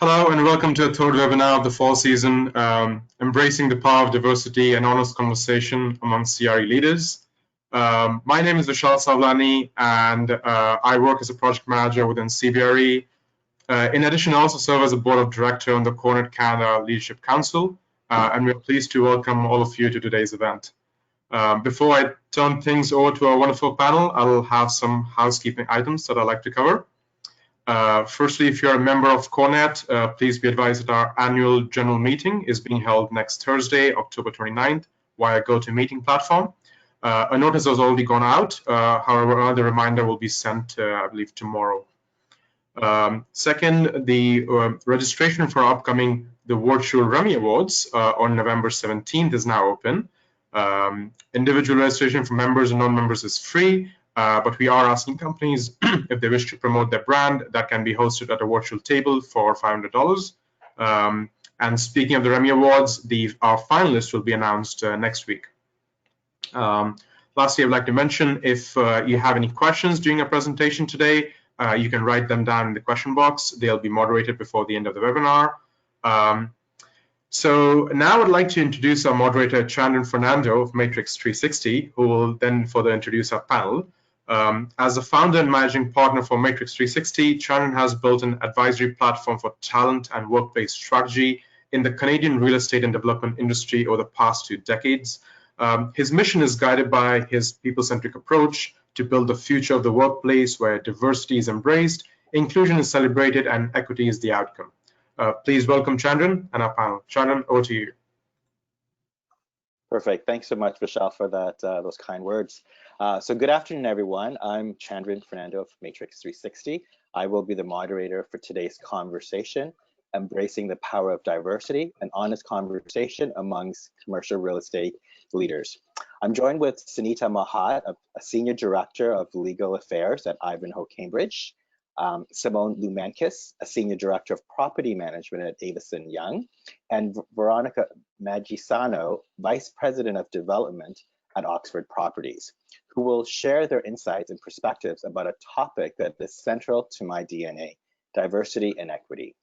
Hello and welcome to a third webinar of the fall season, Embracing the Power of Diversity and Honest Conversation Among CRE Leaders. My name is Vishal Savlani and I work as a project manager within CBRE. In addition, I also serve as a board of director on the CoreNet Canada Leadership Council, and we're pleased to welcome all of you to today's event. Before I turn things over to our wonderful panel, I'll have some housekeeping items that I'd like to cover. Firstly, if you're a member of CoreNet, please be advised that our annual general meeting is being held next Thursday, October 29th, via GoToMeeting platform. A notice has already gone out. However, another reminder will be sent, I believe, tomorrow. Second, the registration for upcoming the virtual Remmy Awards on November 17th is now open. Individual registration for members and non-members is free. But we are asking companies if they wish to promote their brand, that can be hosted at a virtual table for $500. And speaking of the Remmy Awards, our finalists will be announced next week. Lastly, I'd like to mention if you have any questions during our presentation today, you can write them down in the question box. They'll be moderated before the end of the webinar. So now I'd like to introduce our moderator, Chandran Fernando of Matrix 360, who will then further introduce our panel. As a founder and managing partner for Matrix 360, Chandran has built an advisory platform for talent and workplace strategy in the Canadian real estate and development industry over the past 2 decades. His mission is guided by his people-centric approach to build the future of the workplace where diversity is embraced, inclusion is celebrated, and equity is the outcome. Please welcome Chandran and our panel. Chandran, over to you. Perfect. Thanks so much, Vishal, for that those kind words. So good afternoon, everyone. I'm Chandran Fernando of Matrix 360. I will be the moderator for today's conversation, Embracing the Power of Diversity, an honest conversation amongst commercial real estate leaders. I'm joined with Sunita Mahat, a Senior Director of Legal Affairs at Ivanhoe Cambridge, Simone Lumankis, a Senior Director of Property Management at Avison Young, and Veronica Magisano, Vice President of Development at Oxford Properties, who will share their insights and perspectives about a topic that is central to my DNA, diversity and equity.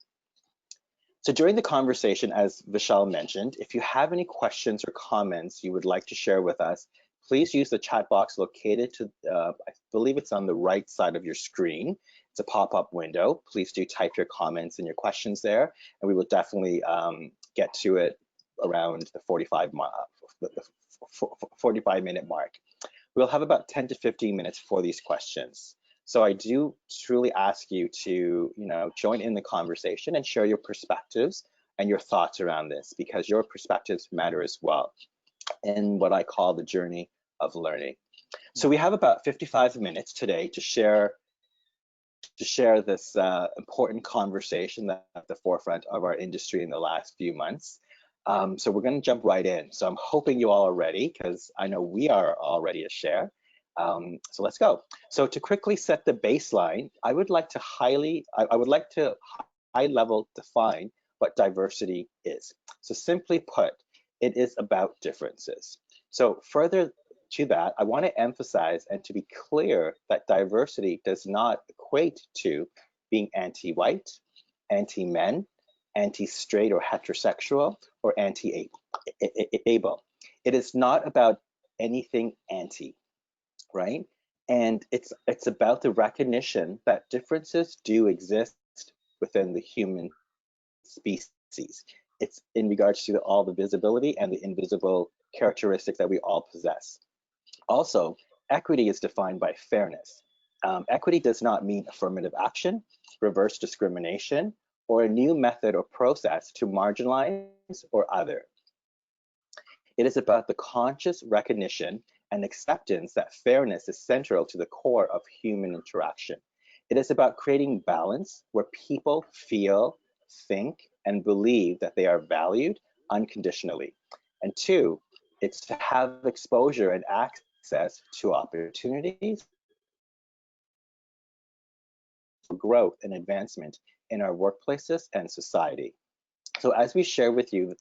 So during the conversation, as Vishal mentioned, if you have any questions or comments you would like to share with us, please use the chat box located to, I believe it's on the right side of your screen. It's a pop-up window. Please do type your comments and your questions there, and we will definitely get to it around the 45-minute mark. We'll have about 10 to 15 minutes for these questions. So I do truly ask you to, join in the conversation and share your perspectives and your thoughts around this, because your perspectives matter as well in what I call the journey of learning. So we have about 55 minutes today to share this important conversation that's at the forefront of our industry in the last few months. So we're going to jump right in. So I'm hoping you all are ready, because I know we are all ready to share. So let's go. So to quickly set the baseline, I would like to high level define what diversity is. So simply put, it is about differences. So further to that, I want to emphasize and to be clear that diversity does not equate to being anti-white, anti-men, anti-straight or heterosexual, or anti-able. It is not about anything anti, right? And it's about the recognition that differences do exist within the human species. It's in regards to all the visibility and the invisible characteristics that we all possess. Also, equity is defined by fairness. Equity does not mean affirmative action, reverse discrimination, or a new method or process to marginalize or other. It is about the conscious recognition and acceptance that fairness is central to the core of human interaction. It is about creating balance where people feel, think, and believe that they are valued unconditionally. And 2, it's to have exposure and access to opportunities, growth and advancement in our workplaces and society. So as we share with you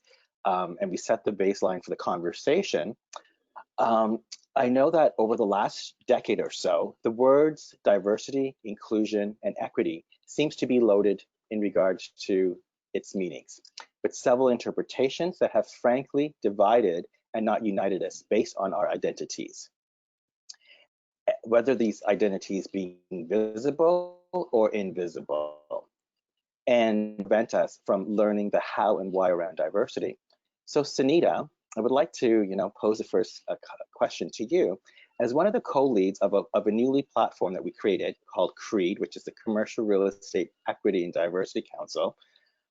and we set the baseline for the conversation, I know that over the last decade or so, the words diversity, inclusion, and equity seems to be loaded in regards to its meanings, with several interpretations that have frankly divided and not united us based on our identities, whether these identities being visible or invisible, and prevent us from learning the how and why around diversity. So Sunita, I would like to pose the first question to you. As one of the co-leads of a newly platform that we created called CREED, which is the Commercial Real Estate Equity and Diversity Council,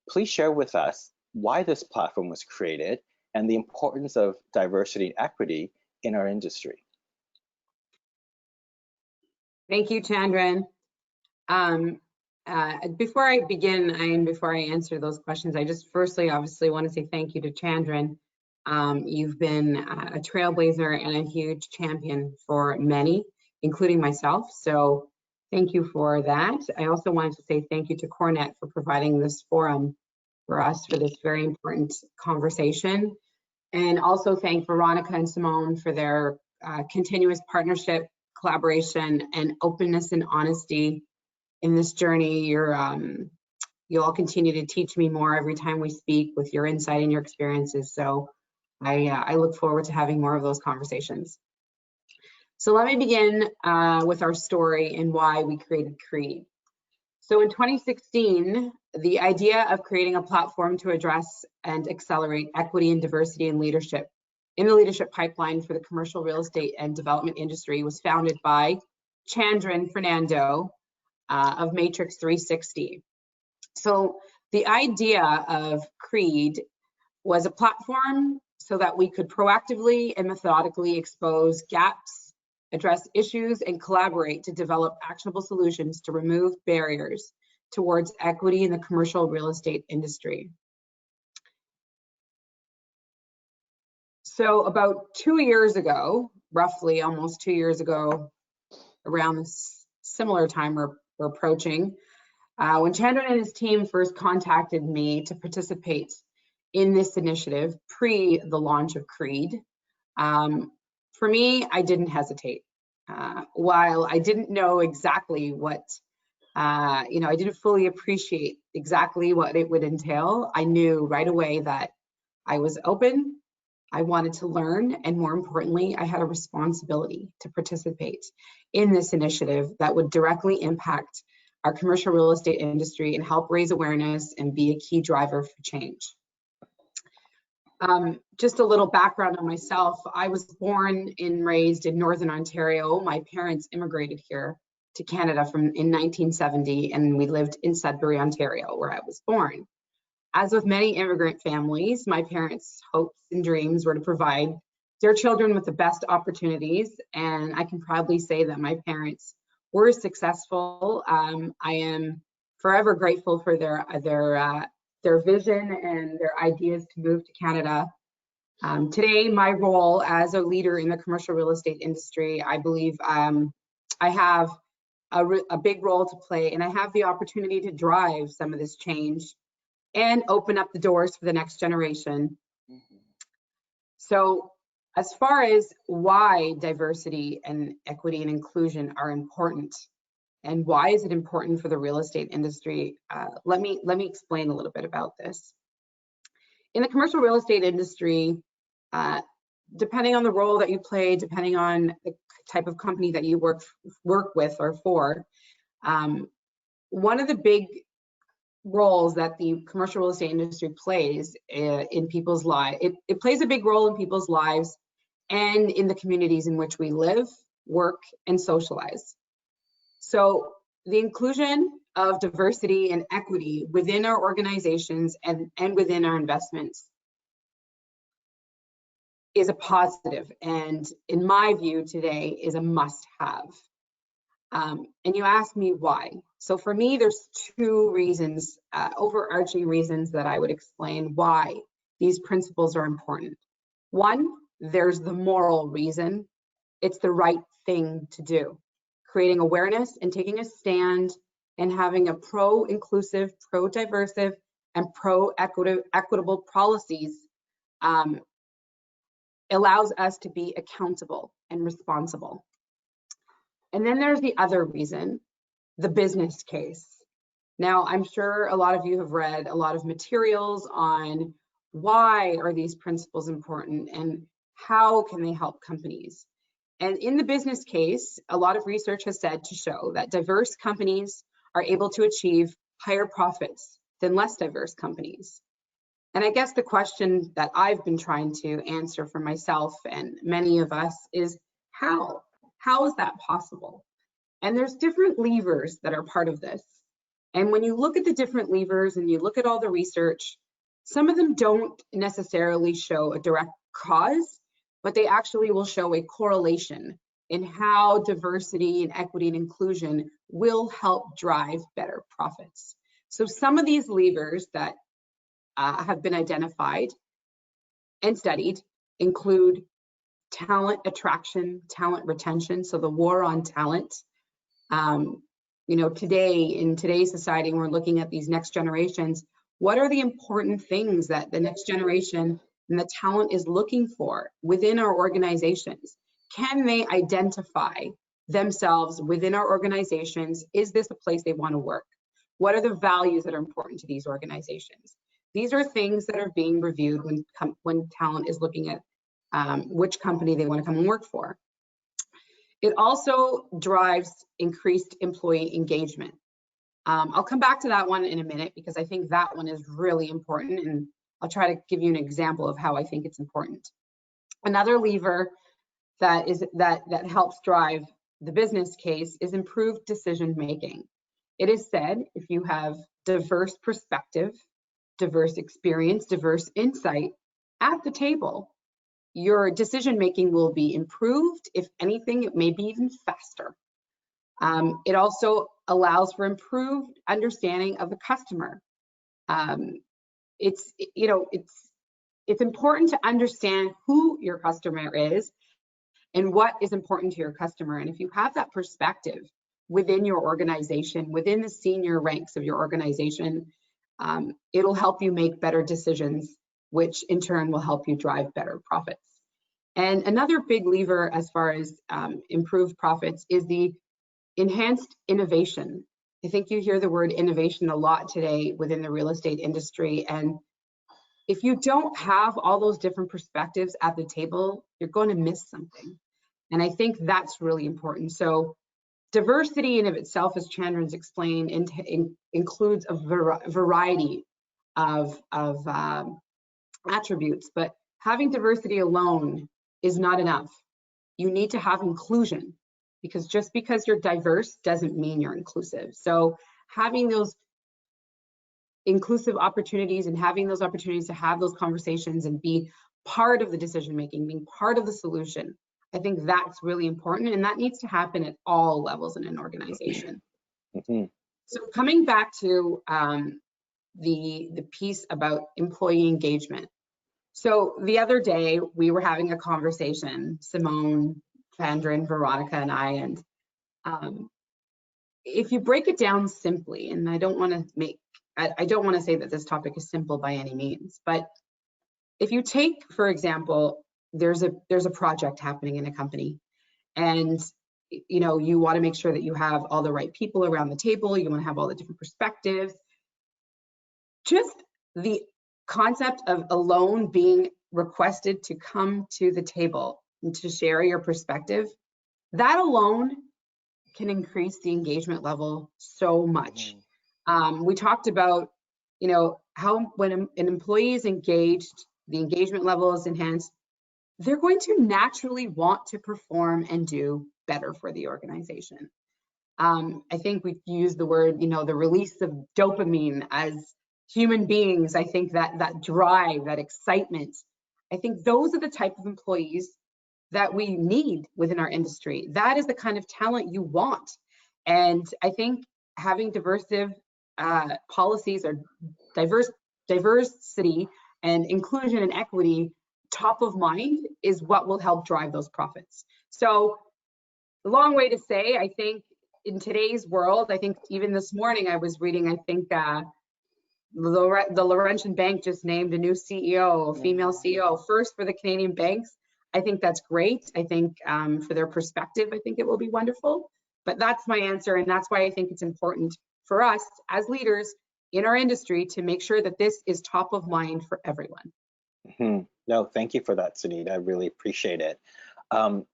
please share with us why this platform was created and the importance of diversity and equity in our industry. Thank you, Chandran. Before I begin and before I answer those questions, I just firstly obviously want to say thank you to Chandran. You've been a trailblazer and a huge champion for many, including myself. So thank you for that. I also wanted to say thank you to CoreNet for providing this forum for us for this very important conversation. And also thank Veronica and Simone for their continuous partnership, collaboration, and openness and honesty in this journey. You'll all continue to teach me more every time we speak with your insight and your experiences. So I look forward to having more of those conversations. So let me begin with our story and why we created CREED. So in 2016, the idea of creating a platform to address and accelerate equity and diversity in leadership in the leadership pipeline for the commercial real estate and development industry was founded by Chandran Fernando of Matrix 360. So the idea of CREED was a platform so that we could proactively and methodically expose gaps, address issues, and collaborate to develop actionable solutions to remove barriers towards equity in the commercial real estate industry. So about 2 years ago, roughly almost 2 years ago, around this similar time we're approaching, when Chandran and his team first contacted me to participate in this initiative pre the launch of CREED, for me, I didn't hesitate. While I didn't know exactly what, I didn't fully appreciate exactly what it would entail, I knew right away that I was open, I wanted to learn, and more importantly, I had a responsibility to participate in this initiative that would directly impact our commercial real estate industry and help raise awareness and be a key driver for change. Just a little background on myself. I was born and raised in Northern Ontario. My parents immigrated here to Canada in 1970, and we lived in Sudbury, Ontario, where I was born. As with many immigrant families, my parents' hopes and dreams were to provide their children with the best opportunities, and I can proudly say that my parents were successful. I am forever grateful for their vision and their ideas to move to Canada. Today, my role as a leader in the commercial real estate industry, I believe I have a big role to play, and I have the opportunity to drive some of this change and open up the doors for the next generation. So as far as why diversity and equity and inclusion are important and why is it important for the real estate industry, let me explain a little bit about this. In the commercial real estate industry, depending on the role that you play, depending on the type of company that you work with or for, one of the big roles that the commercial real estate industry plays in people's lives, it plays a big role in people's lives and in the communities in which we live, work, and socialize. So the inclusion of diversity and equity within our organizations and within our investments is a positive, and in my view today is a must-have. And you ask me why. So for me, there's two reasons, overarching reasons that I would explain why these principles are important. One, there's the moral reason. It's the right thing to do. Creating awareness and taking a stand and having a pro-inclusive, pro-diversive, and pro-equitable policies allows us to be accountable and responsible. And then there's the other reason, the business case. Now, I'm sure a lot of you have read a lot of materials on why are these principles important and how can they help companies. And in the business case, a lot of research has said to show that diverse companies are able to achieve higher profits than less diverse companies. And I guess the question that I've been trying to answer for myself and many of us is how? How is that possible? And there's different levers that are part of this. And when you look at the different levers and you look at all the research, some of them don't necessarily show a direct cause, but they actually will show a correlation in how diversity and equity and inclusion will help drive better profits. So some of these levers that have been identified and studied include talent attraction, talent retention, so the war on talent. You know, today, in today's society, we're looking at these next generations. What are the important things that the next generation and the talent is looking for within our organizations? Can they identify themselves within our organizations? Is this a place they want to work? What are the values that are important to these organizations? These are things that are being reviewed when talent is looking at which company they want to come and work for. It also drives increased employee engagement. I'll come back to that one in a minute because I think that one is really important, and I'll try to give you an example of how I think it's important. Another lever that helps drive the business case is improved decision making. It is said if you have diverse perspective, diverse experience, diverse insight at the table, your decision making will be improved. If anything, it may be even faster. It also allows for improved understanding of the customer. It's important to understand who your customer is and what is important to your customer. And if you have that perspective within your organization, within the senior ranks of your organization, it'll help you make better decisions, which in turn will help you drive better profits. And another big lever as far as improved profits is the enhanced innovation. I think you hear the word innovation a lot today within the real estate industry. And if you don't have all those different perspectives at the table, you're going to miss something. And I think that's really important. So diversity in of itself, as Chandran's explained, includes a variety of attributes, but having diversity alone is not enough. You need to have inclusion, because just because you're diverse doesn't mean you're inclusive. So having those inclusive opportunities and having those opportunities to have those conversations and be part of the decision making, being part of the solution, I think that's really important, and that needs to happen at all levels in an organization. Mm-hmm. So coming back to the piece about employee engagement. So the other day we were having a conversation, Simone, Chandran, Veronica, and I, and if you break it down simply, and I don't want to say that this topic is simple by any means, but if you take, for example, there's a project happening in a company, and you know, you want to make sure that you have all the right people around the table, you want to have all the different perspectives. Just the concept of alone being requested to come to the table and to share your perspective, that alone can increase the engagement level so much. We talked about, you know, how when an employee is engaged, the engagement level is enhanced, they're going to naturally want to perform and do better for the organization. I think we've used the word, you know, the release of dopamine as human beings. I think that drive, that excitement, I think those are the type of employees that we need within our industry. That is the kind of talent you want. And I think having diversive policies or diversity and inclusion and equity top of mind is what will help drive those profits. So a long way to say, I think in today's world, I think even this morning I was reading, I think the Laurentian Bank just named a new CEO, a female CEO, first for the Canadian banks. I think that's great. I think for their perspective, I think it will be wonderful. But that's my answer, and that's why I think it's important for us as leaders in our industry to make sure that this is top of mind for everyone. No, thank you for that, Sunita. I really appreciate it.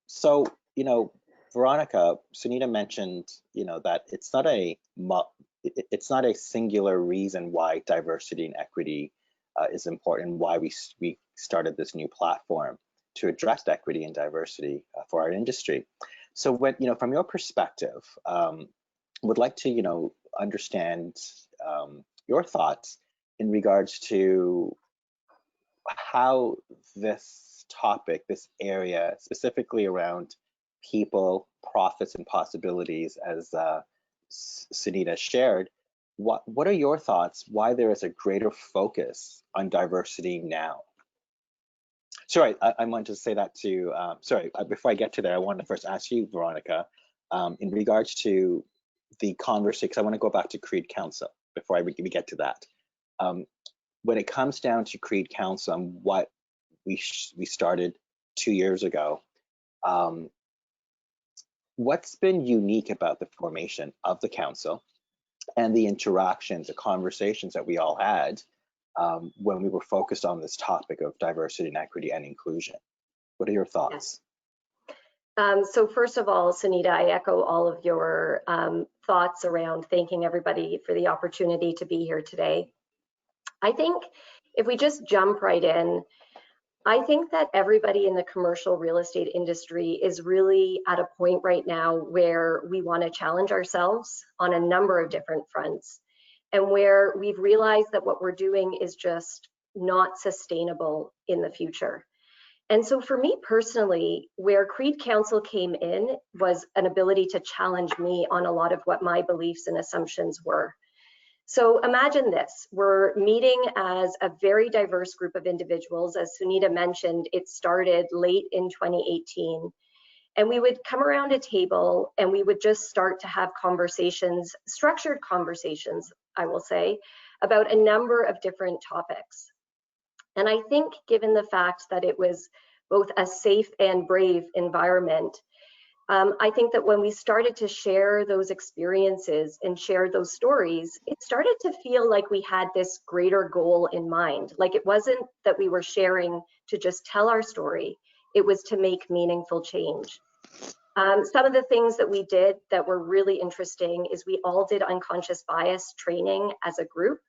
So, you know, Veronica, Sunita mentioned, you know, that it's not a singular reason why diversity and equity is important, why we started this new platform to address equity and diversity for our industry. So when, you know, from your perspective, would like to, you know, understand your thoughts in regards to how this topic, this area, specifically around people, profits, and possibilities, as Sunita shared, what are your thoughts? Why there is a greater focus on diversity now? Sorry, I wanted to say that to, before I get to that, I wanted to first ask you, Veronica, in regards to the conversation, because I want to go back to Creed Council before we get to that. When it comes down to Creed Council and what we started 2 years ago, what's been unique about the formation of the council and the interactions, the conversations that we all had when we were focused on this topic of diversity and equity and inclusion? What are your thoughts? So first of all, Sunita, I echo all of your thoughts around thanking everybody for the opportunity to be here today. I think if we just jump right in, I think that everybody in the commercial real estate industry is really at a point right now where we want to challenge ourselves on a number of different fronts, and where we've realized that what we're doing is just not sustainable in the future. And so for me personally, where Creed Council came in was an ability to challenge me on a lot of what my beliefs and assumptions were. So imagine this, we're meeting as a very diverse group of individuals. As Sunita mentioned, it started late in 2018. And we would come around a table and we would just start to have conversations, structured conversations, I will say, about a number of different topics. And I think given the fact that it was both a safe and brave environment, I think that when we started to share those experiences and share those stories, it started to feel like we had this greater goal in mind. Like it wasn't that we were sharing to just tell our story, it was to make meaningful change. Some of the things that we did that were really interesting is we all did unconscious bias training as a group.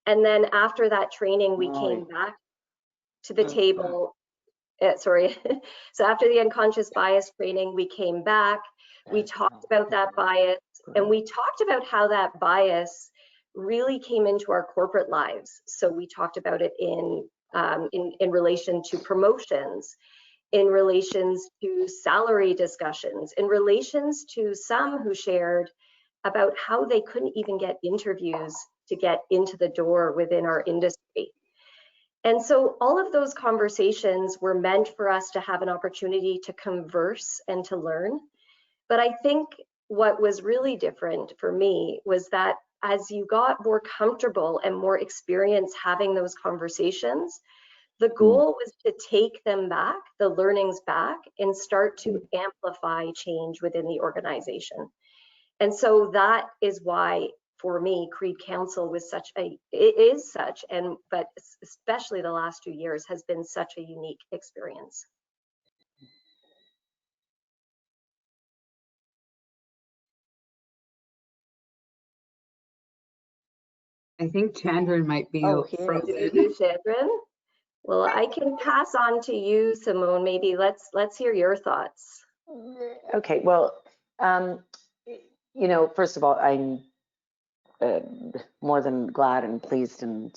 And then after that training, we came back to the table. So after the unconscious bias training, we came back, we talked about that bias, and we talked about how that bias really came into our corporate lives. So we talked about it in relation to promotions, in relations to salary discussions, in relations to some who shared about how they couldn't even get interviews to get into the door within our industry. And so all of those conversations were meant for us to have an opportunity to converse and to learn. But I think what was really different for me was that as you got more comfortable and more experience having those conversations, the goal was to take them back, the learnings back, and start to amplify change within the organization. And so that is why, for me, Creed Council was but especially the last 2 years has been such a unique experience. I think Chandran might be frozen. Chandran? Well, I can pass on to you, Simone. Maybe let's hear your thoughts. Okay, well, you know, first of all, I'm more than glad and pleased and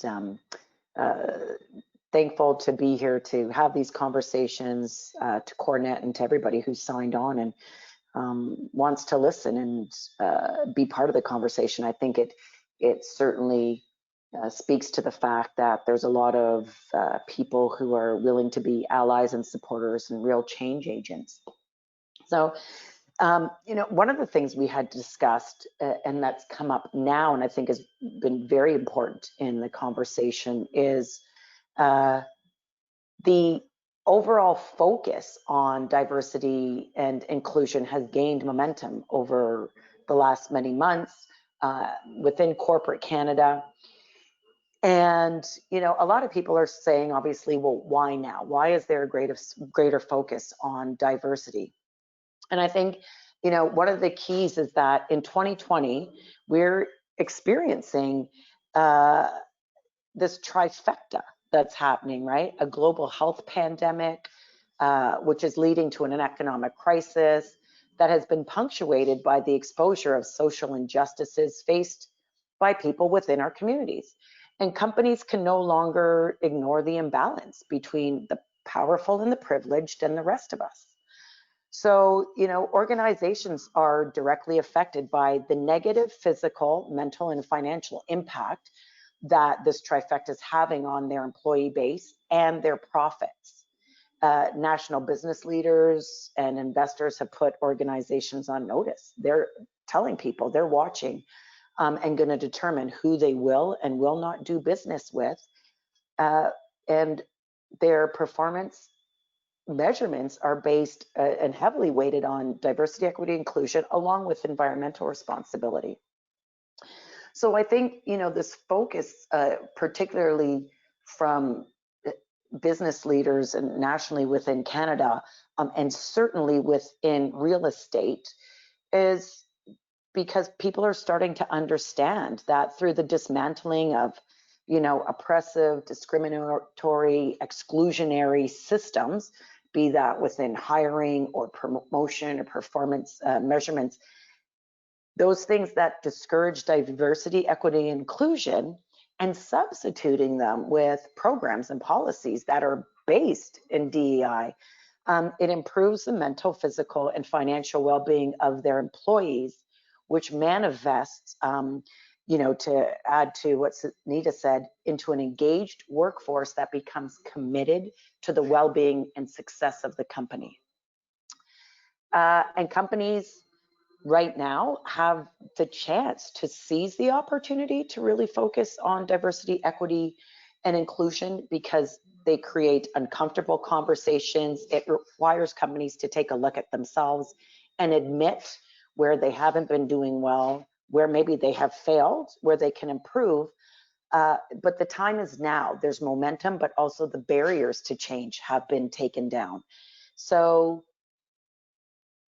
thankful to be here to have these conversations, to CoreNet and to everybody who's signed on and wants to listen and be part of the conversation. I think it certainly speaks to the fact that there's a lot of people who are willing to be allies and supporters and real change agents. So, you know, one of the things we had discussed and that's come up now and I think has been very important in the conversation is the overall focus on diversity and inclusion has gained momentum over the last many months. within corporate Canada. And, you know, a lot of people are saying, obviously, well, why now? Why is there a greater focus on diversity? And I think, you know, one of the keys is that in 2020, we're experiencing this trifecta that's happening, right? A global health pandemic, which is leading to an economic crisis that has been punctuated by the exposure of social injustices faced by people within our communities. And companies can no longer ignore the imbalance between the powerful and the privileged and the rest of us. So, you know, organizations are directly affected by the negative physical, mental, and financial impact that this trifecta is having on their employee base and their profits. National business leaders and investors have put organizations on notice. They're telling people, they're watching and going to determine who they will and will not do business with. And their performance measurements are based and heavily weighted on diversity, equity, inclusion, along with environmental responsibility. So I think, you know, this focus, particularly from business leaders and nationally within Canada, and certainly within real estate, is because people are starting to understand that through the dismantling of, you know, oppressive, discriminatory, exclusionary systems, be that within hiring or promotion or performance measurements, those things that discourage diversity, equity, and inclusion, and substituting them with programs and policies that are based in DEI, it improves the mental, physical, and financial well-being of their employees, which manifests, you know, to add to what Sunita said, into an engaged workforce that becomes committed to the well-being and success of the company. And companies right now have the chance to seize the opportunity to really focus on diversity, equity, and inclusion, because they create uncomfortable conversations. It requires companies to take a look at themselves and admit where they haven't been doing well, where maybe they have failed, where they can improve. But the time is now. There's momentum, but also the barriers to change have been taken down. So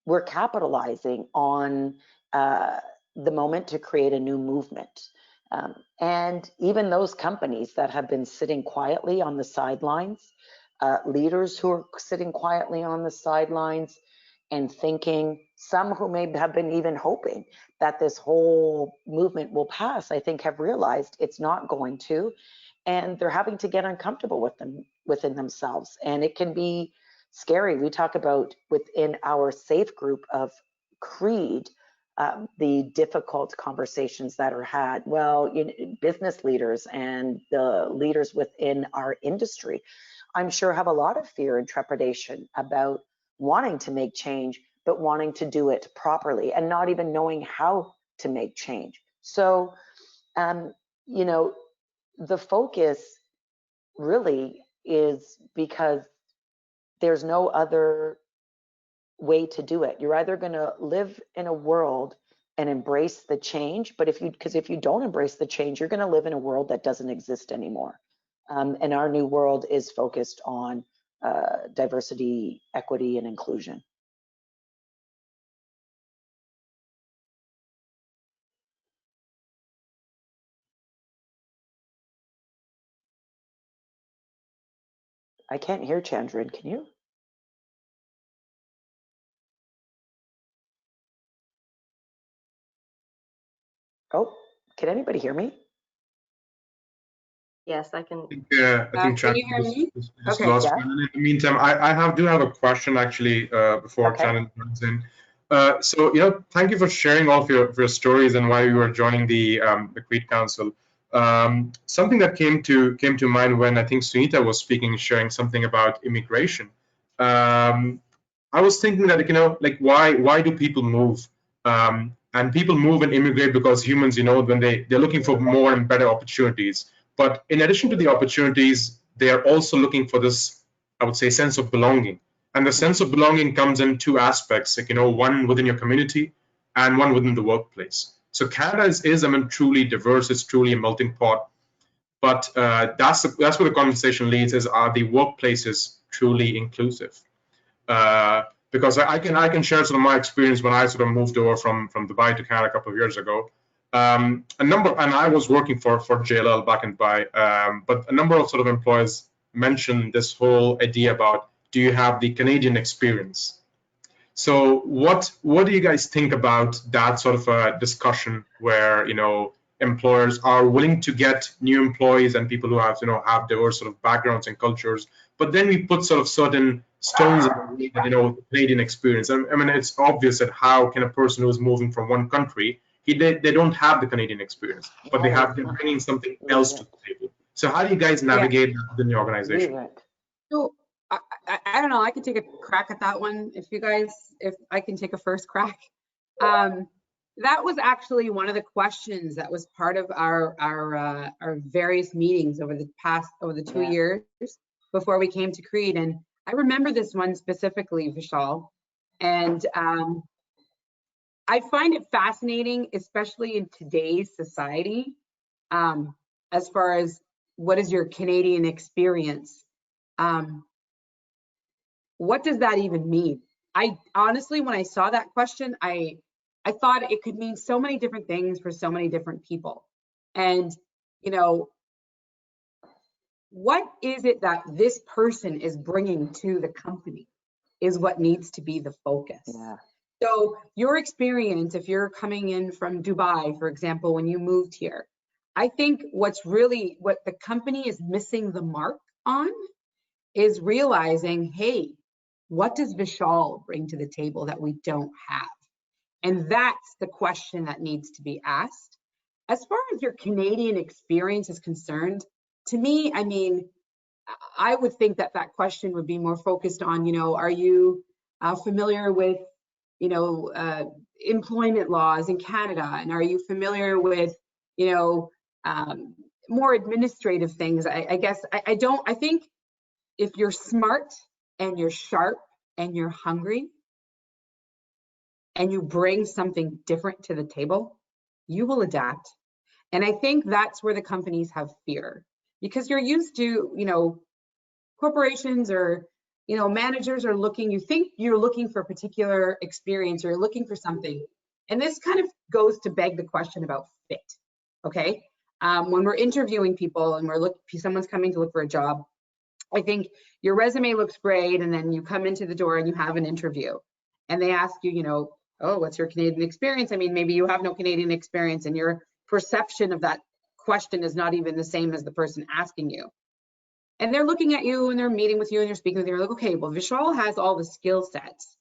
we're capitalizing on the moment to create a new movement. And even those companies that have been sitting quietly on the sidelines, leaders who are sitting quietly on the sidelines and thinking, some who may have been even hoping that this whole movement will pass, I think have realized it's not going to, and they're having to get uncomfortable with them within themselves. And it can be scary. We talk about within our safe group of CREED, the difficult conversations that are had. Well, you know, business leaders and the leaders within our industry, I'm sure, have a lot of fear and trepidation about wanting to make change, but wanting to do it properly and not even knowing how to make change. So, you know, the focus really is because there's no other way to do it. You're either going to live in a world and embrace the change, but if you don't embrace the change, you're going to live in a world that doesn't exist anymore. And our new world is focused on diversity, equity, and inclusion. I can't hear Chandran, can you? Oh, can anybody hear me? Yes, I can. I think Can you hear me? just Okay. lost. Yeah. And in the meantime, I do have a question actually before Okay. Shannon comes in. So, you know, thank you for sharing all of your stories and why you were joining the CREED Council. Something that came to mind when I think Sunita was speaking, sharing something about immigration. I was thinking that, you know, like why do people move? And people move and immigrate because humans, you know, when they're looking for more and better opportunities. But in addition to the opportunities, they are also looking for this, I would say, sense of belonging. And the sense of belonging comes in two aspects, like, you know, one within your community and one within the workplace. So Canada is, I mean, truly diverse. It's truly a melting pot. But that's where the conversation leads: is are the workplaces truly inclusive? Because I can share sort of my experience when I sort of moved over from Dubai to Canada a couple of years ago. And I was working for JLL back in Dubai, but a number of sort of employers mentioned this whole idea about, do you have the Canadian experience? So what do you guys think about that sort of a discussion where, you know, employers are willing to get new employees and people who have, you know, have diverse sort of backgrounds and cultures, but then we put sort of certain stones in the way that, you know, Canadian experience. I mean, it's obvious that how can a person who is moving from one country, they don't have the Canadian experience, but they're bringing something else to the table. So how do you guys navigate that within the organization? So I don't know, I could take a crack at that one if I can take a first crack. That was actually one of the questions that was part of our various meetings over the 2 years before we came to CRE. And I remember this one specifically, Vishal. And I find it fascinating, especially in today's society, as far as what is your Canadian experience? What does that even mean? I honestly, when I saw that question, I thought it could mean so many different things for so many different people. And, you know, what is it that this person is bringing to the company is what needs to be the focus. Yeah. So your experience, if you're coming in from Dubai, for example, when you moved here, I think what the company is missing the mark on is realizing, hey, what does Vishal bring to the table that we don't have? And that's the question that needs to be asked. As far as your Canadian experience is concerned, to me, I mean, I would think that question would be more focused on, you know, are you familiar with, you know, employment laws in Canada? And are you familiar with, you know, more administrative things? I guess I think if you're smart and you're sharp and you're hungry and you bring something different to the table, you will adapt. And I think that's where the companies have fear, because you're used to, you know, corporations or, you know, managers are looking, you think you're looking for a particular experience or you're looking for something. And this kind of goes to beg the question about fit, okay? When we're interviewing people and someone's coming to look for a job, I think your resume looks great, and then you come into the door and you have an interview and they ask you, you know, oh, what's your Canadian experience? I mean, maybe you have no Canadian experience and your perception of that question is not even the same as the person asking you. And they're looking at you and they're meeting with you and they're speaking with you. They're like, okay, well, Vishal has all the skill sets.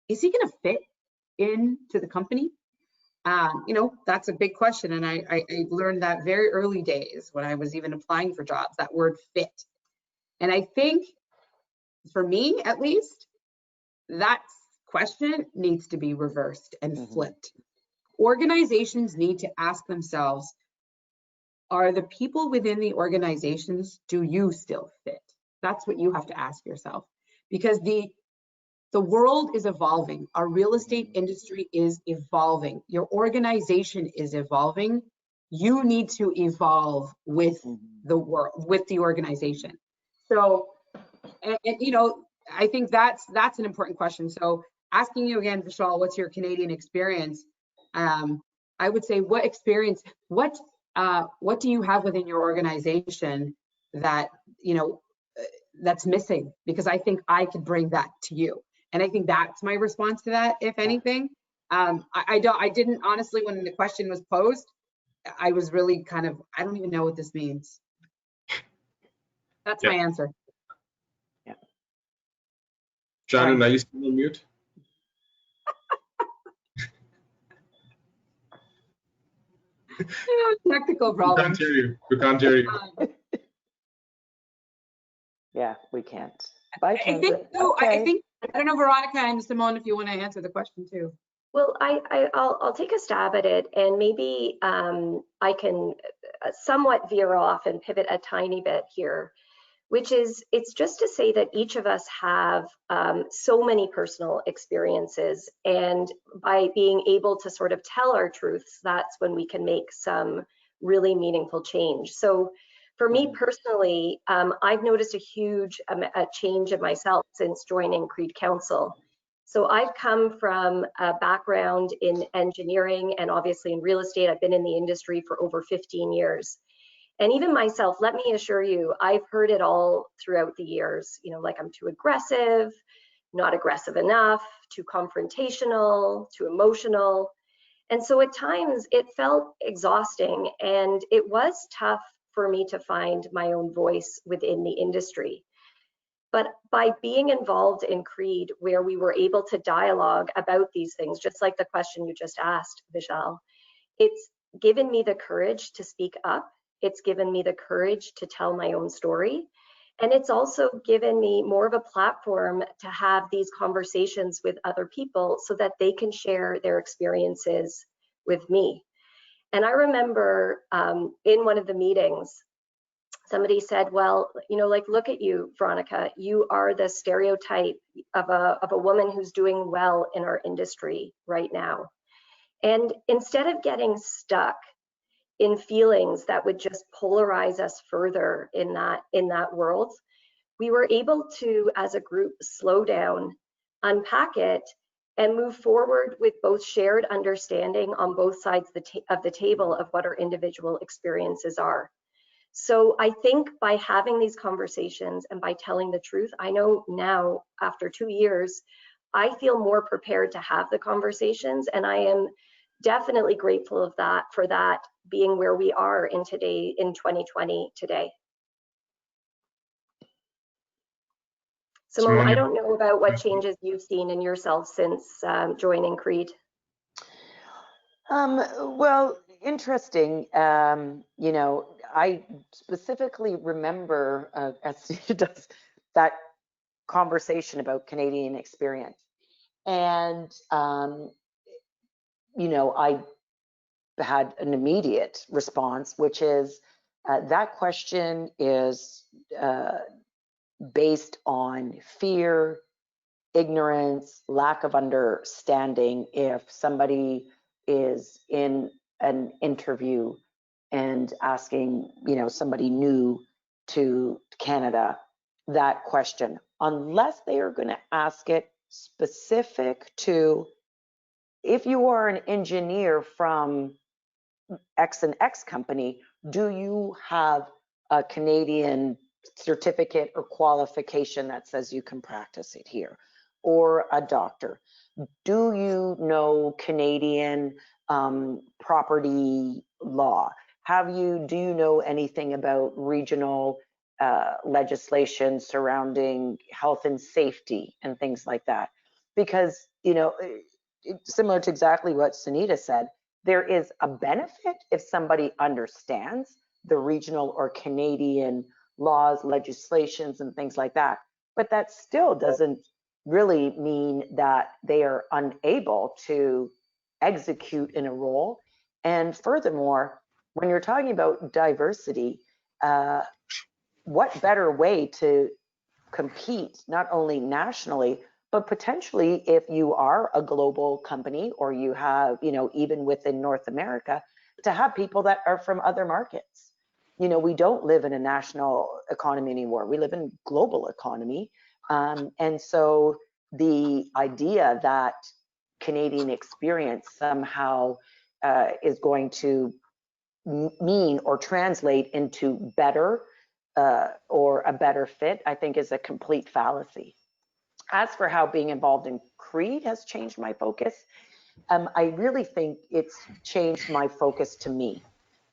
Is he going to fit into the company? You know, that's a big question. And I learned that very early days when I was even applying for jobs, that word fit. And I think for me, at least, that question needs to be reversed and flipped. Organizations need to ask themselves, are the people within the organizations, do you still fit? That's what you have to ask yourself, because the world is evolving. Our real estate industry is evolving. Your organization is evolving. You need to evolve with the world, with the organization. So, and you know, I think that's an important question. So asking you again, Vishal, what's your Canadian experience? I would say, what experience, what do you have within your organization that, you know, that's missing? Because I think I could bring that to you. And I think that's my response to that, if anything. I didn't honestly, when the question was posed, I was really kind of, I don't even know what this means. That's my answer. Yeah. Shannon, are you still on mute? Technical problem. We can't hear you. We can't hear you. Yeah, we can't. Bye, I think, no, okay. I think, I don't know, Veronica and Simone, if you want to answer the question too. Well, I'll take a stab at it, and maybe I can somewhat veer off and pivot a tiny bit here. which is, it's just to say that each of us have so many personal experiences, and by being able to sort of tell our truths, that's when we can make some really meaningful change. So for me personally, I've noticed a huge a change in myself since joining CRE Council. So I've come from a background in engineering and obviously in real estate. I've been in the industry for over 15 years. And even myself, let me assure you, I've heard it all throughout the years, you know, like I'm too aggressive, not aggressive enough, too confrontational, too emotional. And so at times it felt exhausting, and it was tough for me to find my own voice within the industry. But by being involved in CREED, where we were able to dialogue about these things, just like the question you just asked, Vishal, it's given me the courage to speak up. It's given me the courage to tell my own story. And it's also given me more of a platform to have these conversations with other people so that they can share their experiences with me. And I remember in one of the meetings, somebody said, well, you know, like, look at you, Veronica, you are the stereotype of a woman who's doing well in our industry right now. And instead of getting stuck in feelings that would just polarize us further in that world, we were able to, as a group, slow down, unpack it, and move forward with both shared understanding on both sides of the table of what our individual experiences are. So I think by having these conversations and by telling the truth, I know now after 2 years, I feel more prepared to have the conversations, and I am definitely grateful of that, for that being where we are in 2020 today. Simone, I don't know about what changes you've seen in yourself since joining CREED. Well, interesting. You know, I specifically remember, as it does, that conversation about Canadian experience. And, you know, I had an immediate response, which is that question is based on fear, ignorance, lack of understanding. If somebody is in an interview and asking, you know, somebody new to Canada that question, unless they are going to ask it specific to, if you are an engineer from X and X company, do you have a Canadian certificate or qualification that says you can practice it here? Or a doctor, do you know Canadian property law? Do you know anything about regional legislation surrounding health and safety and things like that? Because, you know, similar to exactly what Sunita said, there is a benefit if somebody understands the regional or Canadian laws, legislations, and things like that. But that still doesn't really mean that they are unable to execute in a role. And furthermore, when you're talking about diversity, what better way to compete, not only nationally, but potentially if you are a global company, or you have, you know, even within North America, to have people that are from other markets. You know, we don't live in a national economy anymore. We live in global economy. And so the idea that Canadian experience somehow is going to mean or translate into better or a better fit, I think is a complete fallacy. As for how being involved in CREED has changed my focus, I really think it's changed my focus to me.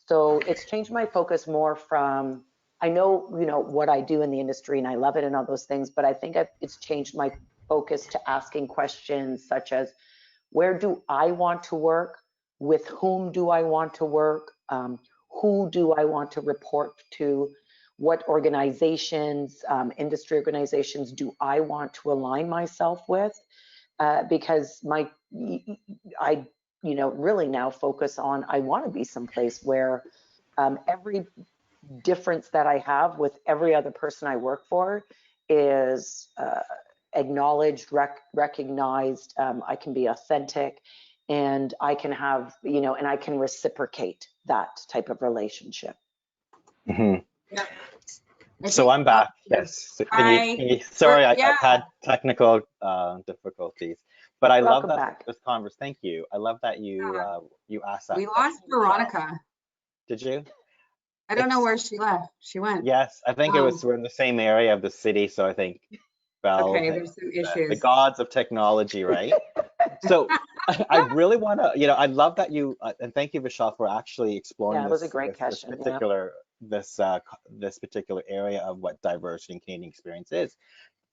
So it's changed my focus more from, I know, you know, what I do in the industry and I love it and all those things, but I think it's changed my focus to asking questions such as, where do I want to work? With whom do I want to work? Who do I want to report to? What organizations, industry organizations do I want to align myself with? Because I, you know, really now focus on, I want to be someplace where every difference that I have with every other person I work for is acknowledged, recognized. I can be authentic, and I can have, you know, and I can reciprocate that type of relationship. Mhm. Yeah. So I'm back. Yes. So sorry, Yeah. I've had technical difficulties, but I love Welcome that back. this conversation. Thank you. I love that you you asked that We question. lost Veronica. Did you? I don't know It's- where she left. She went. Yes, I think it was, we're in the same area of the city, so I think Bell, Okay, there's some the issues. gods of technology, right? So I really want to, you know, I love that you, and thank you, Vishal, for actually exploring Yeah, it was a this, great this question. Yeah. particular, this particular area of what diversity in Canadian experience is.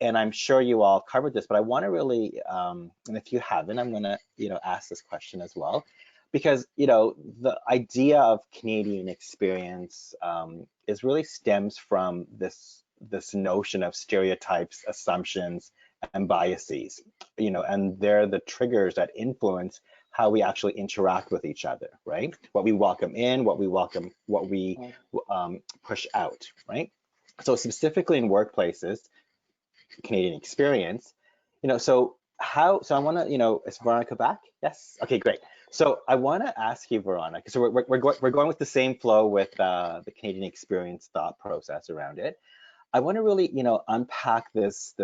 And I'm sure you all covered this, but I want to really, and if you haven't, I'm going to, you know, ask this question as well, because, you know, the idea of Canadian experience is really stems from this notion of stereotypes, assumptions, and biases, you know, and they're the triggers that influence how we actually interact with each other, right? What we welcome in, what we push out, right? So specifically in workplaces, Canadian experience, you know, so I want to, you know, is Veronica back? Yes. Okay, great. So I want to ask you, Veronica, so we're going with the same flow with the Canadian experience thought process around it. I want to really, you know, unpack this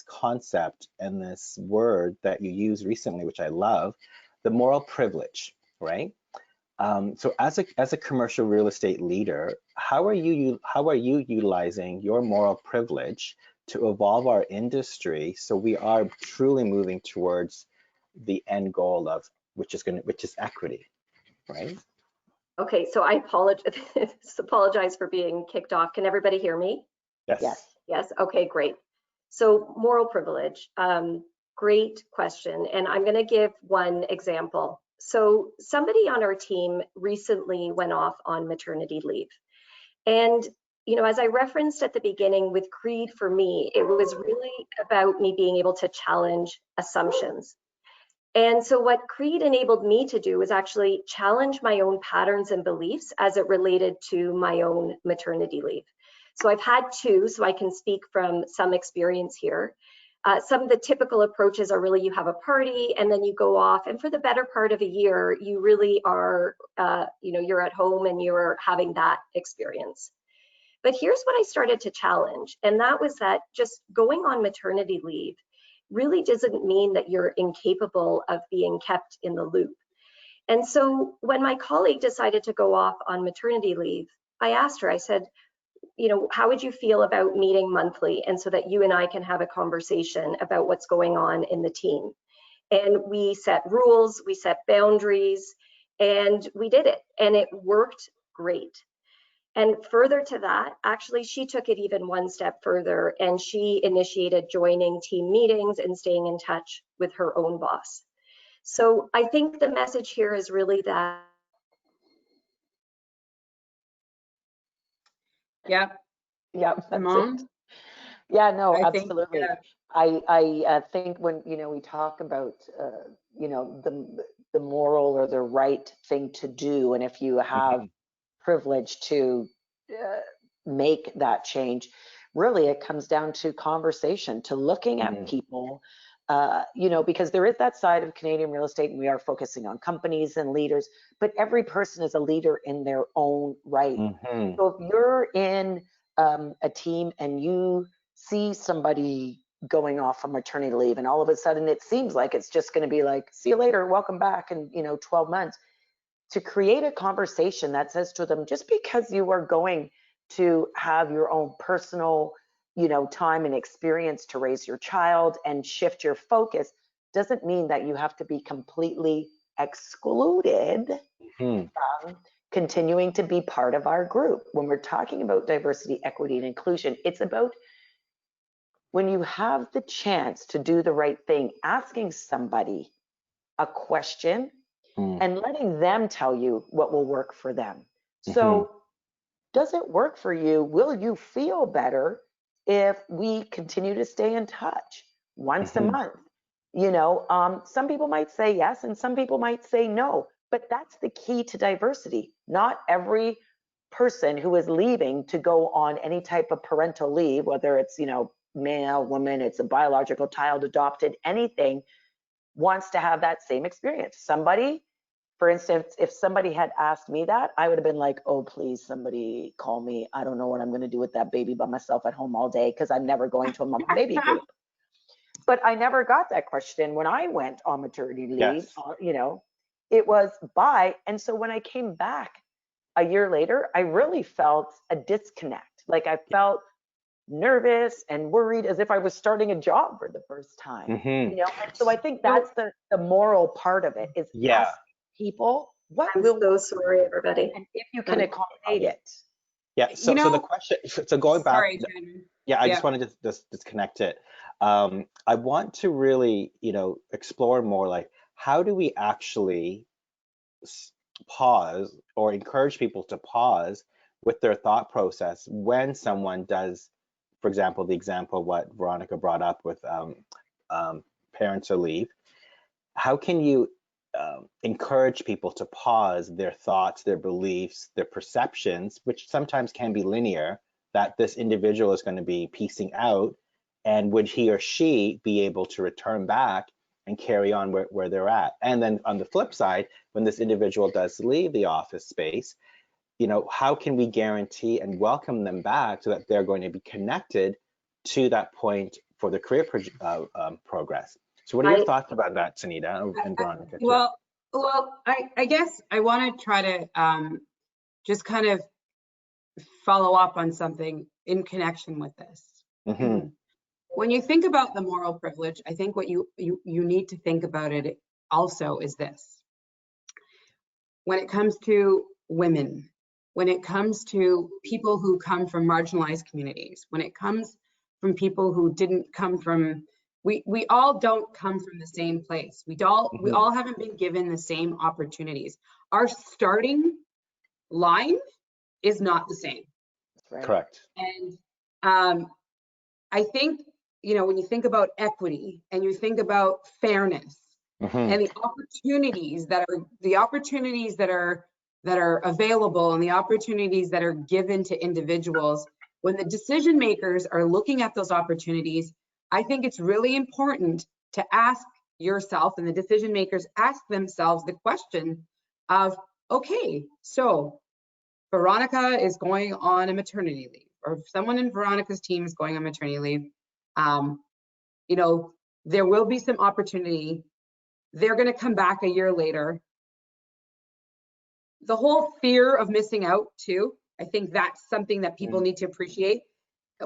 concept and this word that you used recently, which I love, the moral privilege, right? So as a commercial real estate leader, how are you utilizing your moral privilege to evolve our industry so we are truly moving towards the end goal of which is equity, right? Okay, so I apologize for being kicked off. Can everybody hear me? Yes. Yes. Yes, okay, great. So moral privilege, great question. And I'm gonna give one example. So somebody on our team recently went off on maternity leave. And, you know, as I referenced at the beginning with CREED, for me, it was really about me being able to challenge assumptions. And so what CREED enabled me to do was actually challenge my own patterns and beliefs as it related to my own maternity leave. So I've had two, so I can speak from some experience here. Some of the typical approaches are really you have a party and then you go off, and for the better part of a year, you really are, you know, you're at home and you're having that experience. But here's what I started to challenge, and that was that just going on maternity leave really doesn't mean that you're incapable of being kept in the loop. And so when my colleague decided to go off on maternity leave, I asked her, I said, you know, how would you feel about meeting monthly, and so that you and I can have a conversation about what's going on in the team? And we set rules, we set boundaries, and we did it, and it worked great. And further to that, actually, she took it even one step further, and she initiated joining team meetings and staying in touch with her own boss. So I think the message here is really that. Yep. Yep. That's Simone? it. Yeah, no, I think, absolutely. I think when, you know, we talk about, you know, the moral or the right thing to do, and if you have privilege to make that change, really it comes down to conversation, to looking at people, you know, because there is that side of Canadian real estate, and we are focusing on companies and leaders, but every person is a leader in their own right. So if you're in a team and you see somebody going off on maternity leave, and all of a sudden it seems like it's just going to be like, see you later, welcome back, and, you know, 12 months, to create a conversation that says to them, just because you are going to have your own personal, you know, time and experience to raise your child and shift your focus, doesn't mean that you have to be completely excluded from continuing to be part of our group. When we're talking about diversity, equity, and inclusion, it's about when you have the chance to do the right thing, asking somebody a question and letting them tell you what will work for them. So, does it work for you? Will you feel better if we continue to stay in touch once a month? You know, some people might say yes, and some people might say no, but that's the key to diversity. Not every person who is leaving to go on any type of parental leave, whether it's, you know, male, woman, it's a biological child, adopted, anything, wants to have that same experience. Somebody, for instance, if somebody had asked me that, I would have been like, oh, please, somebody call me. I don't know what I'm going to do with that baby by myself at home all day because I'm never going to a mom and baby group. But I never got that question when I went on maternity leave. Yes. You know, it was bye. And so when I came back a year later, I really felt a disconnect. Like I felt nervous and worried as if I was starting a job for the first time. Mm-hmm. You know, and so I think that's the moral part of it is Yeah. ask people, what I'm will so sorry, everybody. and if you can accommodate it. Yeah. So, You so the know, question. So going back. sorry, Chandra. Yeah, I Yeah. just wanted to just disconnect it. I want to really, explore more like how do we actually pause or encourage people to pause with their thought process when someone does, for example, the example what Veronica brought up with parental leave. How can you encourage people to pause their thoughts, their beliefs, their perceptions, which sometimes can be linear, that this individual is going to be piecing out, and would he or she be able to return back and carry on where they're at? And then on the flip side, when this individual does leave the office space, how can we guarantee and welcome them back so that they're going to be connected to that point for the career progress? So what are your thoughts about that, Sunita and Veronica? Well, I guess I want to try to just kind of follow up on something in connection with this. Mm-hmm. When you think about the moral privilege, I think what you need to think about it also is this. When it comes to women, when it comes to people who come from marginalized communities, when it comes from people who didn't come from, we all don't come from the same place. We all haven't been given the same opportunities. Our starting line is not the same. Right. Correct. And I think, when you think about equity and you think about fairness and the opportunities that are available and the opportunities that are given to individuals, when the decision makers are looking at those opportunities, I think it's really important to ask yourself, and the decision makers ask themselves the question of, okay, so Veronica is going on a maternity leave, or someone in Veronica's team is going on maternity leave. There will be some opportunity. They're going to come back a year later. The whole fear of missing out too, I think that's something that people need to appreciate.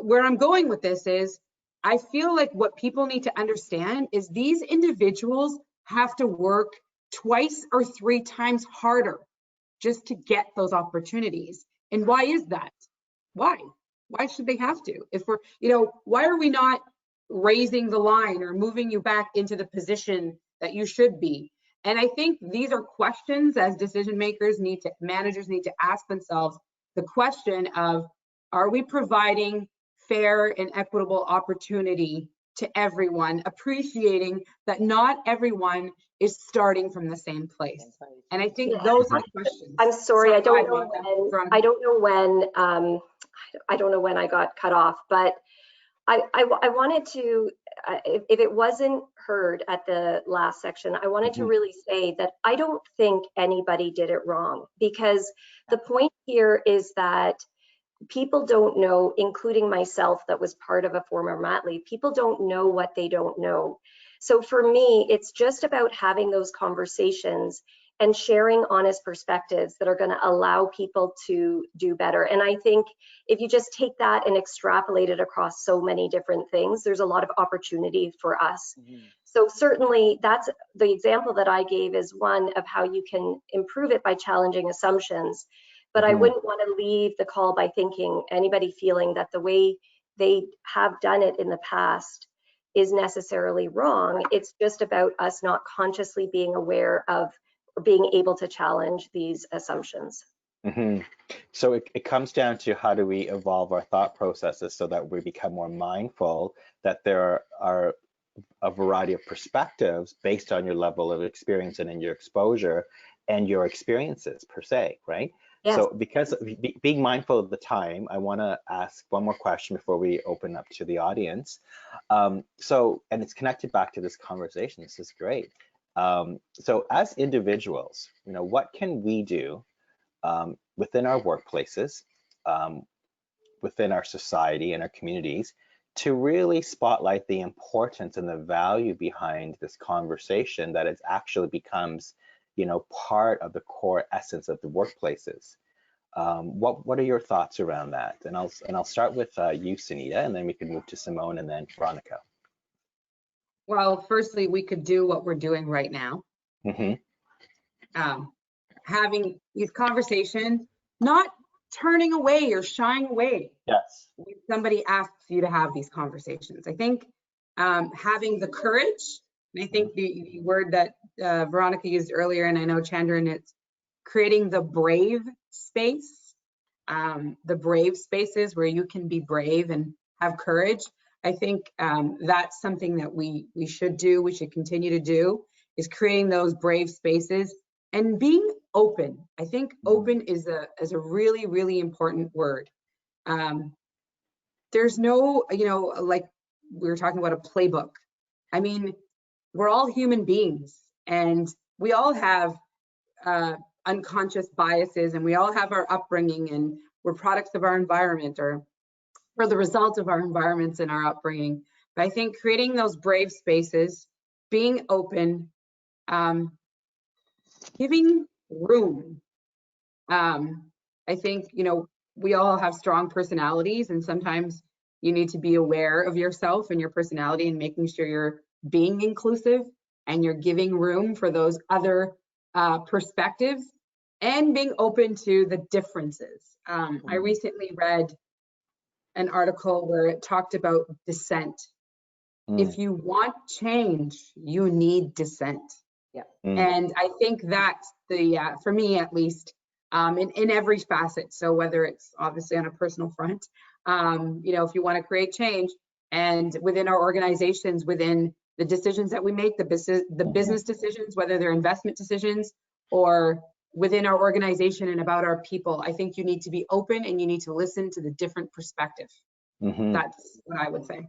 Where I'm going with this is, I feel like what people need to understand is these individuals have to work twice or three times harder just to get those opportunities. And why is that? Why should they have to? If we're, why are we not raising the line or moving you back into the position that you should be? And I think these are questions as decision makers managers need to ask themselves the question of, are we providing fair and equitable opportunity to everyone, appreciating that not everyone is starting from the same place? And I think those are the questions. I'm sorry, I don't know when I got cut off, but I wanted to, if it wasn't heard at the last section, I wanted to really say that I don't think anybody did it wrong, because the point here is that people don't know, including myself that was part of a former mat leave, people don't know what they don't know. So for me, it's just about having those conversations and sharing honest perspectives that are going to allow people to do better. And I think if you just take that and extrapolate it across so many different things, there's a lot of opportunity for us. So certainly that's the example that I gave, is one of how you can improve it by challenging assumptions. But I wouldn't want to leave the call by thinking anybody feeling that the way they have done it in the past is necessarily wrong. It's just about us not consciously being aware of or being able to challenge these assumptions. So it comes down to, how do we evolve our thought processes so that we become more mindful that there are a variety of perspectives based on your level of experience and in your exposure and your experiences per se, right? Yes. So because being mindful of the time, I want to ask one more question before we open up to the audience. And it's connected back to this conversation. This is great. So as individuals, what can we do within our workplaces, within our society and our communities to really spotlight the importance and the value behind this conversation, that it actually becomes, part of the core essence of the workplaces? What are your thoughts around that? And I'll start with you, Sunita, and then we can move to Simone and then Veronica. Well, firstly, we could do what we're doing right now. Having these conversations, not turning away or shying away. Yes. When somebody asks you to have these conversations, I think having the courage, and I think the word that Veronica used earlier, and I know Chandran, it's creating the brave space, the brave spaces where you can be brave and have courage. I think that's something that we should do, we should continue to do, is creating those brave spaces and being open. I think open is a really, really important word. There's no, like we were talking about a playbook. I mean, we're all human beings and we all have unconscious biases, and we all have our upbringing, and we're products of our environment or the result of our environments and our upbringing. But I think creating those brave spaces, being open, giving room. I think, we all have strong personalities, and sometimes you need to be aware of yourself and your personality and making sure you're being inclusive and you're giving room for those other perspectives and being open to the differences. I recently read an article where it talked about dissent. If you want change, you need dissent. Yeah. And I think that's for me at least, in every facet. So whether it's obviously on a personal front, if you want to create change, and within our organizations, within the decisions that we make, the business decisions, whether they're investment decisions or within our organization and about our people, I think you need to be open and you need to listen to the different perspective. That's what I would say.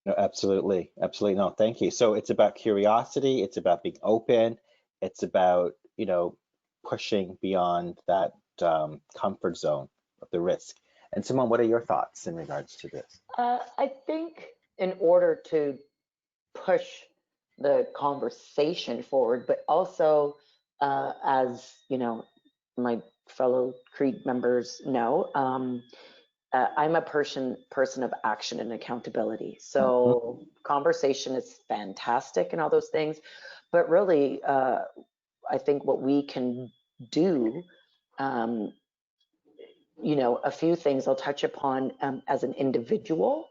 No, absolutely. Absolutely. No, thank you. So it's about curiosity. It's about being open. It's about, pushing beyond that comfort zone of the risk. And Simone, what are your thoughts in regards to this? I think in order to push the conversation forward, but also as my fellow CRE members know, I'm a person of action and accountability. So conversation is fantastic and all those things, but really, I think what we can do, a few things I'll touch upon as an individual,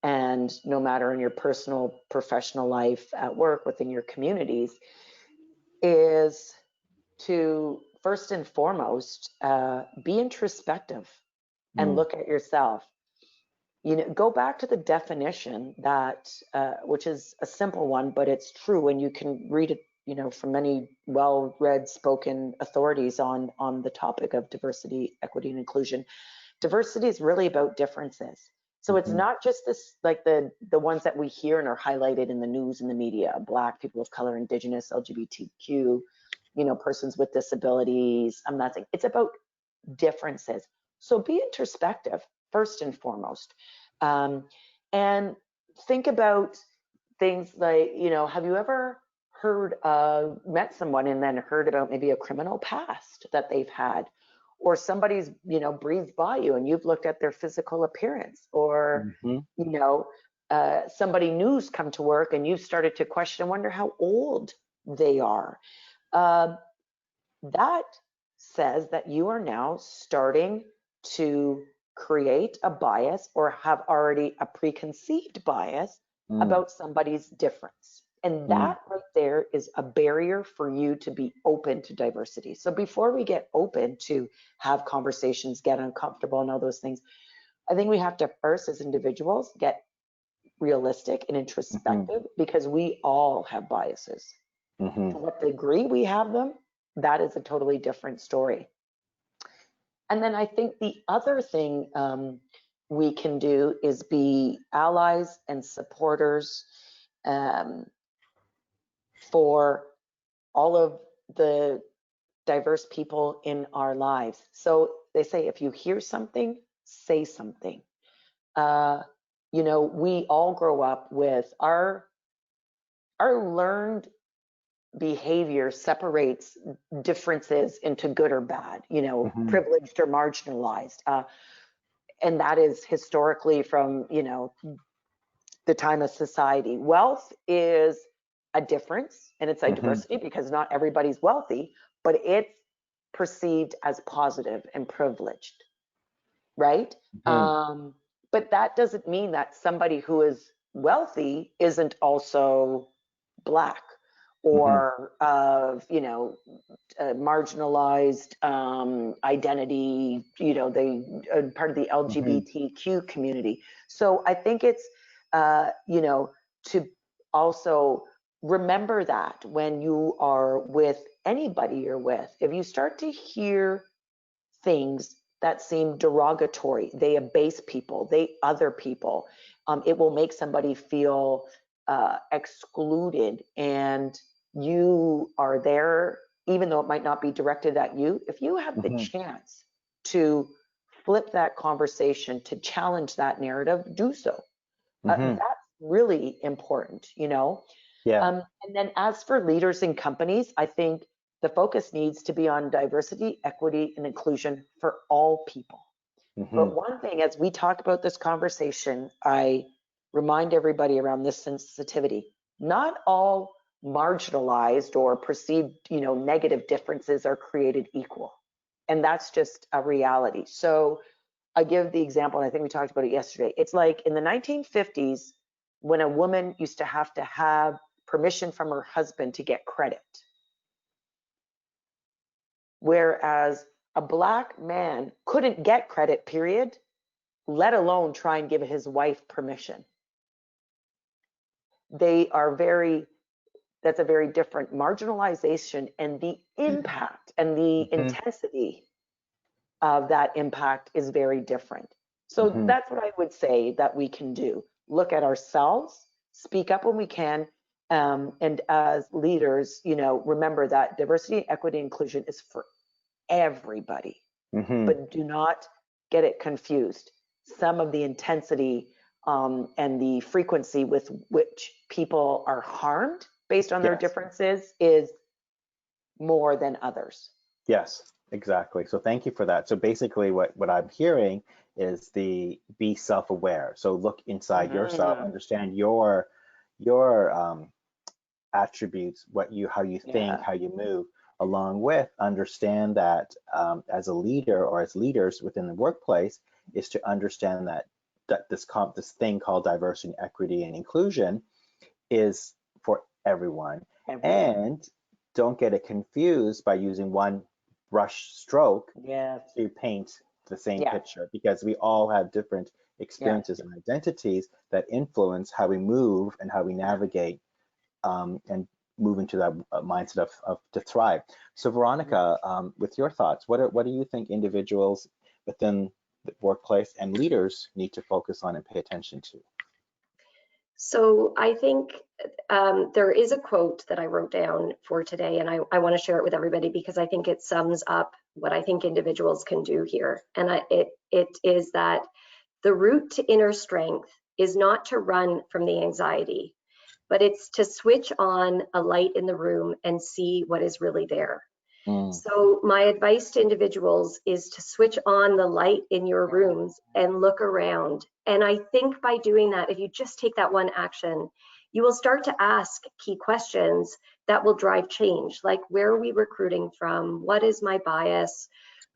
and no matter in your personal, professional life, at work, within your communities, is to first and foremost be introspective and look at yourself. Go back to the definition that, which is a simple one, but it's true, and you can read it, from many well-read, spoken authorities on the topic of diversity, equity, and inclusion. Diversity is really about differences. So it's not just this, like the ones that we hear and are highlighted in the news and the media: Black, people of color, Indigenous, LGBTQ, persons with disabilities. I'm not saying it's about differences. So be introspective first and foremost, and think about things like, have you ever met someone and then heard about maybe a criminal past that they've had, or somebody's breathed by you and you've looked at their physical appearance, or somebody new's come to work and you've started to question and wonder how old they are. That says that you are now starting to create a bias or have already a preconceived bias about somebody's difference. And that right there is a barrier for you to be open to diversity. So before we get open to have conversations, get uncomfortable and all those things, I think we have to first, as individuals, get realistic and introspective, because we all have biases. To what degree we have them, that is a totally different story. And then I think the other thing we can do is be allies and supporters for all of the diverse people in our lives. So they say, if you hear something, say something. You know, we all grow up with our learned behavior separates differences into good or bad, you know, privileged or marginalized. And that is historically from, you know, the time of society. Wealth is a difference and it's a diversity because not everybody's wealthy, but it's perceived as positive and privileged, right? But that doesn't mean that somebody who is wealthy isn't also Black or of, you know, marginalized identity, you know, they part of the LGBTQ community. So I think it's, you know, to also remember that when you are with anybody you're with, if you start to hear things that seem derogatory, they abase people, they other people, it will make somebody feel excluded, and you are there, even though it might not be directed at you. If you have the chance to flip that conversation, to challenge that narrative, do so. That's really important, you know? And then as for leaders in companies, I think the focus needs to be on diversity, equity, and inclusion for all people. But one thing, as we talk about this conversation, I remind everybody around this sensitivity. Not all marginalized or perceived, you know, negative differences are created equal. And that's just a reality. So I give the example, and I think we talked about it yesterday. It's like in the 1950s, when a woman used to have permission from her husband to get credit. Whereas a Black man couldn't get credit, period, let alone try and give his wife permission. They are that's a very different marginalization, and the impact and the intensity of that impact is very different. So that's what I would say that we can do. Look at ourselves, speak up when we can, and as leaders, you know, remember that diversity, equity, inclusion is for everybody, but do not get it confused. Some of the intensity and the frequency with which people are harmed based on their differences is more than others. Yes, exactly. So thank you for that. So basically what I'm hearing is the be self-aware. So look inside yourself, understand your attributes, how you think, how you move, along with understand that as a leader or as leaders within the workplace is to understand that this thing called diversity, equity, and inclusion is for everyone. And don't get it confused by using one brush stroke to paint the same picture, because we all have different experiences and identities that influence how we move and how we navigate and move into that mindset of to thrive. So Veronica, with your thoughts, what do you think individuals within the workplace and leaders need to focus on and pay attention to? So I think there is a quote that I wrote down for today, and I want to share it with everybody because I think it sums up what I think individuals can do here. And it is that the route to inner strength is not to run from the anxiety, but it's to switch on a light in the room and see what is really there. So my advice to individuals is to switch on the light in your rooms and look around. And I think by doing that, if you just take that one action, you will start to ask key questions that will drive change. Like, where are we recruiting from? What is my bias?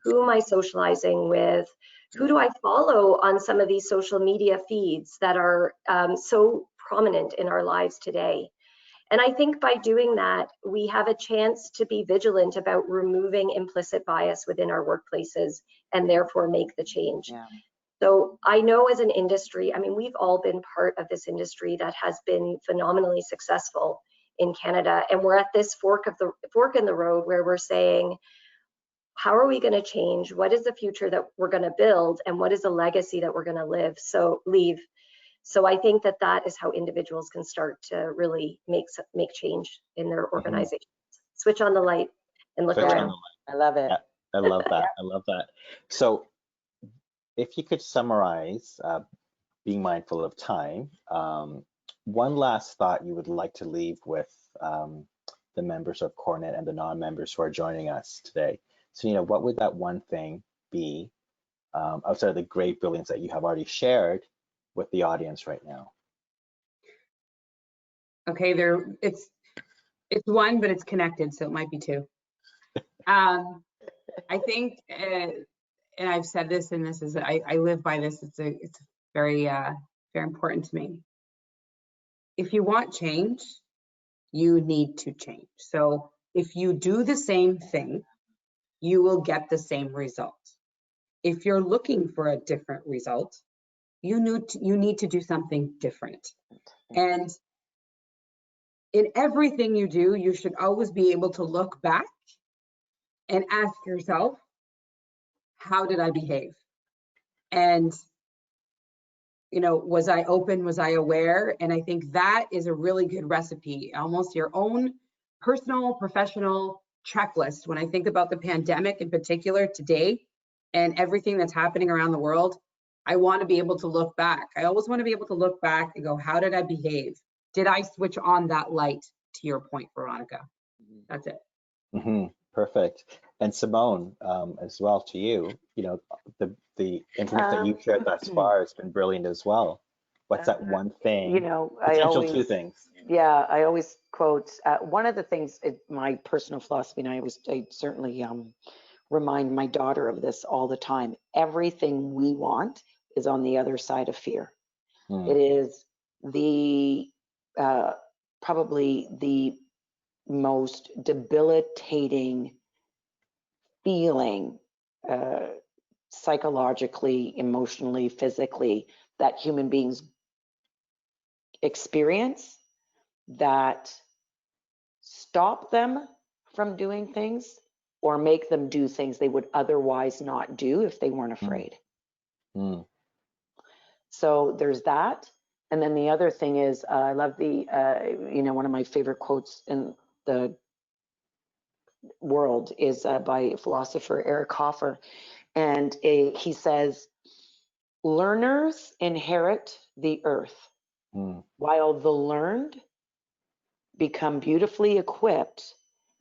Who am I socializing with? Who do I follow on some of these social media feeds that are so prominent in our lives today? And I think by doing that, we have a chance to be vigilant about removing implicit bias within our workplaces and therefore make the change. So I know as an industry, I mean, we've all been part of this industry that has been phenomenally successful in Canada. And we're at this fork in the road where we're saying, how are we going to change? What is the future that we're going to build? And what is the legacy that we're going to leave? So I think that that is how individuals can start to really make change in their organizations. Switch on the light and look around. I love it. Yeah, I love that. I love that. So if you could summarize, being mindful of time, one last thought you would like to leave with the members of CoreNet and the non-members who are joining us today. So, what would that one thing be outside of the great brilliance that you have already shared with the audience right now? Okay, it's one, but it's connected, so it might be two. I think, and I've said this, and this is I live by this. It's very very important to me. If you want change, you need to change. So if you do the same thing, you will get the same result. If you're looking for a different result, you need to do something different. And in everything you do, you should always be able to look back and ask yourself, how did I behave? And, was I open? Was I aware? And I think that is a really good recipe, almost your own personal, professional checklist. When I think about the pandemic in particular today and everything that's happening around the world, I want to be able to look back. I always want to be able to look back and go, how did I behave? Did I switch on that light, to your point, Veronica? That's it. Perfect. And Simone, as well to you, the information that you've shared thus far has been brilliant as well. What's that one thing? Two things. Yeah, I always quote, one of the things, my personal philosophy, and I certainly remind my daughter of this all the time. Everything we want is on the other side of fear. It is probably the most debilitating feeling, psychologically, emotionally, physically, that human beings experience, that stop them from doing things or make them do things they would otherwise not do if they weren't afraid. So there's that. And then the other thing is, I love one of my favorite quotes in the world is by philosopher Eric Hoffer. And he says, learners inherit the earth, while the learned become beautifully equipped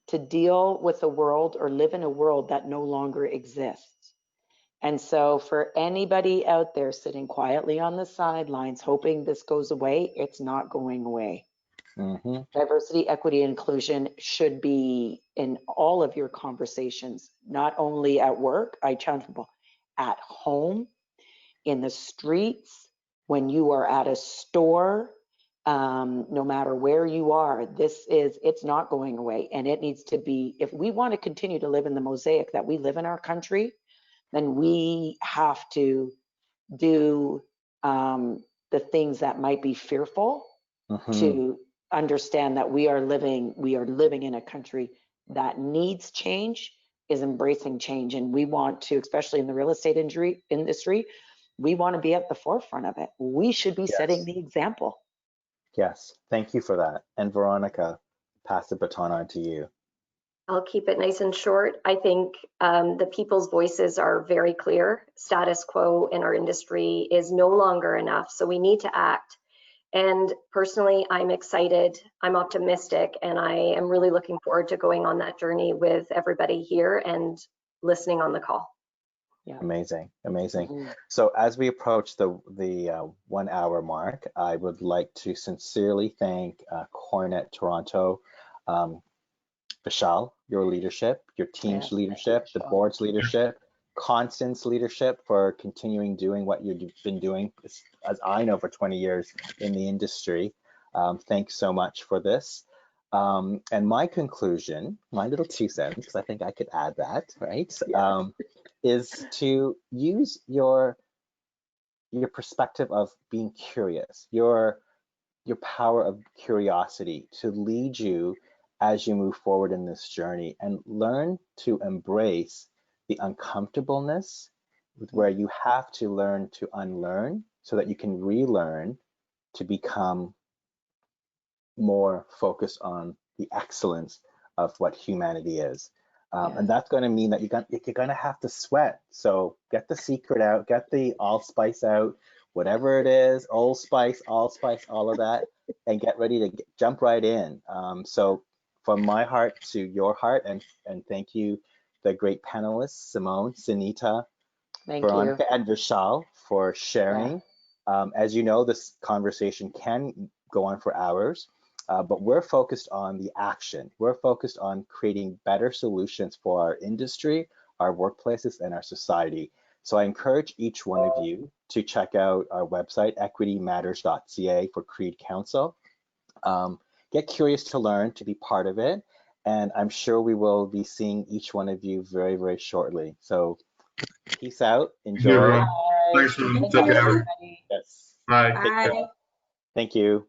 to deal with a world or live in a world that no longer exists. And so for anybody out there sitting quietly on the sidelines, hoping this goes away, it's not going away. Diversity, equity, and inclusion should be in all of your conversations, not only at work, I challenge people, at home, in the streets, when you are at a store, no matter where you are, it's not going away. And it needs to be, if we want to continue to live in the mosaic that we live in our country, then we have to do the things that might be fearful to understand that we are living in a country that needs change, is embracing change. And we want to, especially in the real estate industry, we want to be at the forefront of it. We should be setting the example. Yes, thank you for that. And Veronica, pass the baton on to you. I'll keep it nice and short. I think the people's voices are very clear. Status quo in our industry is no longer enough, so we need to act. And personally, I'm excited, I'm optimistic, and I am really looking forward to going on that journey with everybody here and listening on the call. Yeah. Amazing. So as we approach the 1 hour mark, I would like to sincerely thank CoreNet Toronto, Vishal, your leadership, your team's leadership, the board's leadership, Constance leadership for continuing doing what you've been doing, as I know, for 20 years in the industry. Thanks so much for this. And my conclusion, my little 2 cents, because I think I could add that, right? Is to use your perspective of being curious, your power of curiosity to lead you as you move forward in this journey, and learn to embrace the uncomfortableness where you have to learn to unlearn so that you can relearn to become more focused on the excellence of what humanity is. And that's going to mean that you're going to have to sweat. So get the secret out, get the allspice out, whatever it is, Old Spice, allspice, all of that, and get ready to jump right in. So from my heart to your heart, and thank you, the great panelists, Simone, Sunita, Veronica, and Vishal for sharing. As you know, this conversation can go on for hours. But we're focused on the action. We're focused on creating better solutions for our industry, our workplaces, and our society. So I encourage each one of you to check out our website, equitymatters.ca for CREED Council. Get curious to learn, to be part of it. And I'm sure we will be seeing each one of you very, very shortly. So peace out. Enjoy. Thanks, everyone. Take care. Yes. Bye. Bye. Thank you.